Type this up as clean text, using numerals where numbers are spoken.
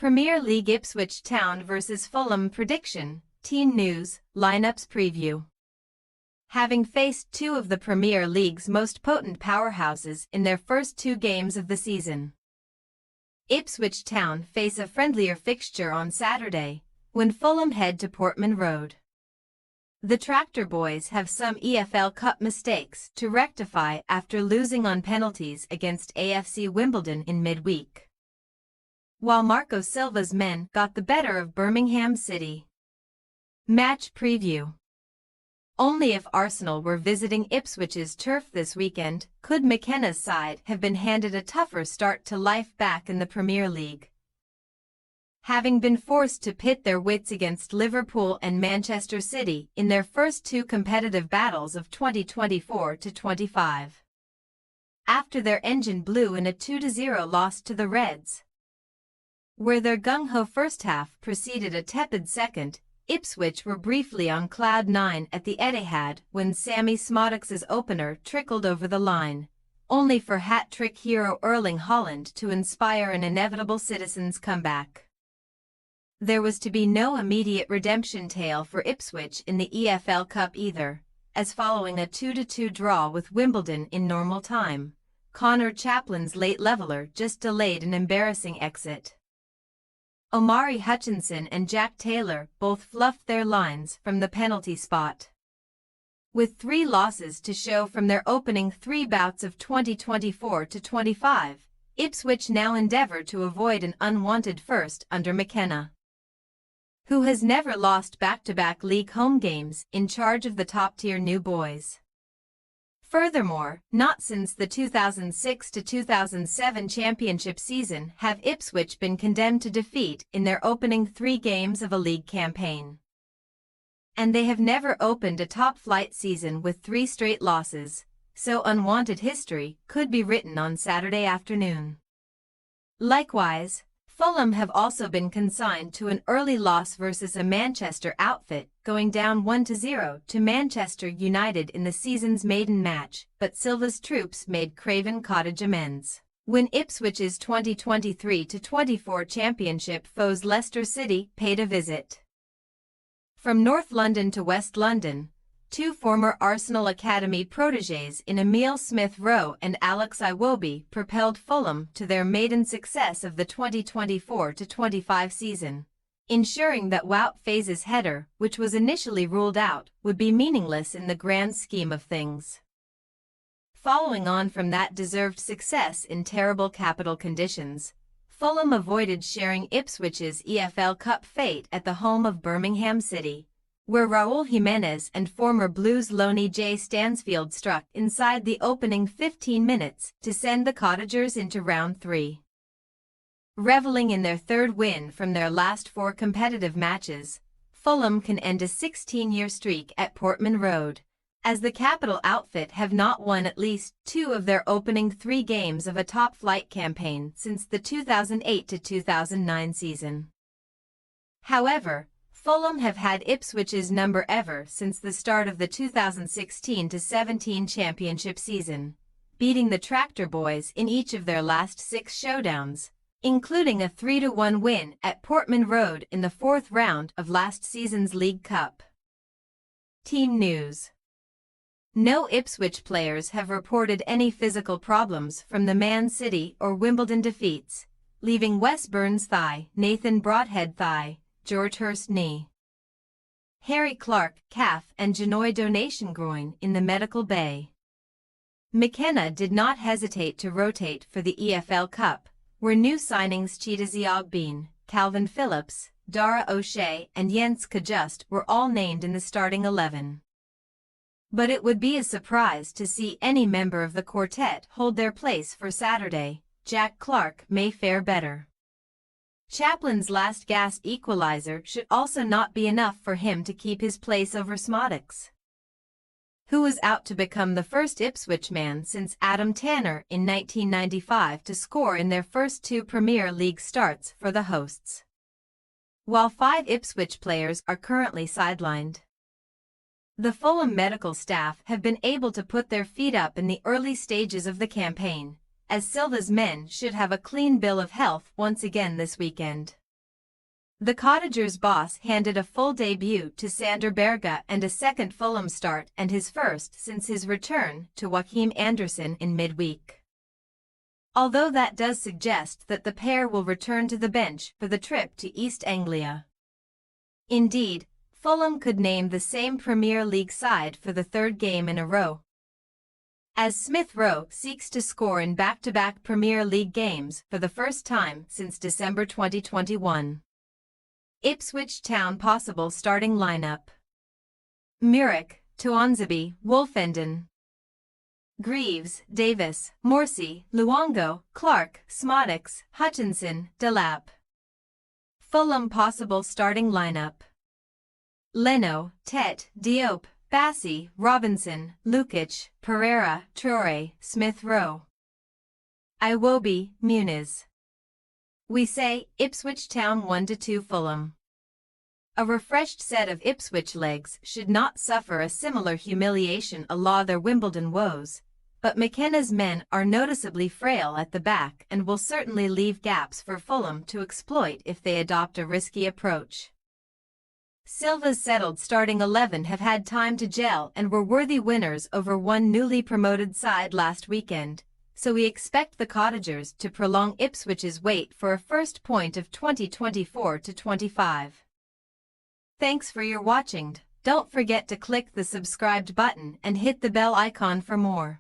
Premier League Ipswich Town vs Fulham prediction, team news, lineups preview. Having faced two of the Premier League's most potent powerhouses in their first two games of the season, Ipswich Town face a friendlier fixture on Saturday, when Fulham head to Portman Road. The Tractor Boys have some EFL Cup mistakes to rectify after losing on penalties against AFC Wimbledon in midweek, while Marco Silva's men got the better of Birmingham City. Match preview. Only if Arsenal were visiting Ipswich's turf this weekend could McKenna's side have been handed a tougher start to life back in the Premier League, having been forced to pit their wits against Liverpool and Manchester City in their first two competitive battles of 2024-25. After their engine blew in a 2-0 loss to the Reds, where their gung-ho first half preceded a tepid second, Ipswich were briefly on cloud nine at the Etihad when Sammy Smodics's opener trickled over the line, only for hat-trick hero Erling Haaland to inspire an inevitable Citizens comeback. There was to be no immediate redemption tale for Ipswich in the EFL Cup either, as following a 2-2 draw with Wimbledon in normal time, Connor Chaplin's late leveller just delayed an embarrassing exit. Omari Hutchinson and Jack Taylor both fluffed their lines from the penalty spot. With 3 losses to show from their opening 3 bouts of 2024-25, Ipswich now endeavour to avoid an unwanted first under McKenna, who has never lost back-to-back league home games in charge of the top-tier New Boys. Furthermore, not since the 2006-2007 championship season have Ipswich been condemned to defeat in their opening 3 games of a league campaign, and they have never opened a top-flight season with 3 straight losses, so unwanted history could be written on Saturday afternoon. Likewise, Fulham have also been consigned to an early loss versus a Manchester outfit, going down 1-0 to Manchester United in the season's maiden match, but Silva's troops made Craven Cottage amends when Ipswich's 2023-24 championship foes Leicester City paid a visit. From North London to West London, 2 former Arsenal Academy protégés in Emile Smith-Rowe and Alex Iwobi propelled Fulham to their maiden success of the 2024-25 season, ensuring that Wout Faze's header, which was initially ruled out, would be meaningless in the grand scheme of things. Following on from that deserved success in terrible capital conditions, Fulham avoided sharing Ipswich's EFL Cup fate at the home of Birmingham City, where Raul Jimenez and former Blues loanee Jay Stansfield struck inside the opening 15 minutes to send the Cottagers into round 3. Reveling in their 3rd win from their last 4 competitive matches, Fulham can end a 16-year streak at Portman Road, as the capital outfit have not won at least 2 of their opening 3 games of a top-flight campaign since the 2008-2009 season. However, Fulham have had Ipswich's number ever since the start of the 2016-17 championship season, beating the Tractor Boys in each of their last 6 showdowns, including a 3-1 win at Portman Road in the 4th round of last season's League Cup. Team news. No Ipswich players have reported any physical problems from the Man City or Wimbledon defeats, leaving Wes Burns thigh, Nathan Broadhead thigh, George Hurst knee, Harry Clark calf and Genoy donation groin in the medical bay. McKenna did not hesitate to rotate for the EFL Cup, where new signings Chidozie Ogbene, Calvin Phillips, Dara O'Shea and Jens Kajust were all named in the starting 11. But it would be a surprise to see any member of the quartet hold their place for Saturday. Jack Clark may fare better. Chaplin's last-gasp equaliser should also not be enough for him to keep his place over Smodics, who was out to become the first Ipswich man since Adam Tanner in 1995 to score in their first 2 Premier League starts for the hosts, while 5 Ipswich players are currently sidelined. The Fulham medical staff have been able to put their feet up in the early stages of the campaign, as Silva's men should have a clean bill of health once again this weekend. The Cottagers' boss handed a full debut to Sander Berge and a second Fulham start and his first since his return to Joachim Andersen in midweek. Although that does suggest that the pair will return to the bench for the trip to East Anglia. Indeed, Fulham could name the same Premier League side for the third game in a row, as Smith Rowe seeks to score in back-to-back Premier League games for the first time since December 2021. Ipswich Town possible starting lineup: Murick, Tuanzebe, Wolfenden, Greaves, Davis, Morsey, Luongo, Clark, Smodix, Hutchinson, Delap. Fulham possible starting lineup: Leno, Tet, Diop, Bassi, Robinson, Lukic, Pereira, Traore, Smith Rowe, Iwobi, Muniz. We say Ipswich Town 1-2 Fulham. A refreshed set of Ipswich legs should not suffer a similar humiliation a la their Wimbledon woes, but McKenna's men are noticeably frail at the back and will certainly leave gaps for Fulham to exploit if they adopt a risky approach. Silva's settled starting 11 have had time to gel and were worthy winners over one newly promoted side last weekend, so we expect the Cottagers to prolong Ipswich's wait for a first point of 2024-25. Thanks for your watching. Don't forget to click the subscribed button and hit the bell icon for more.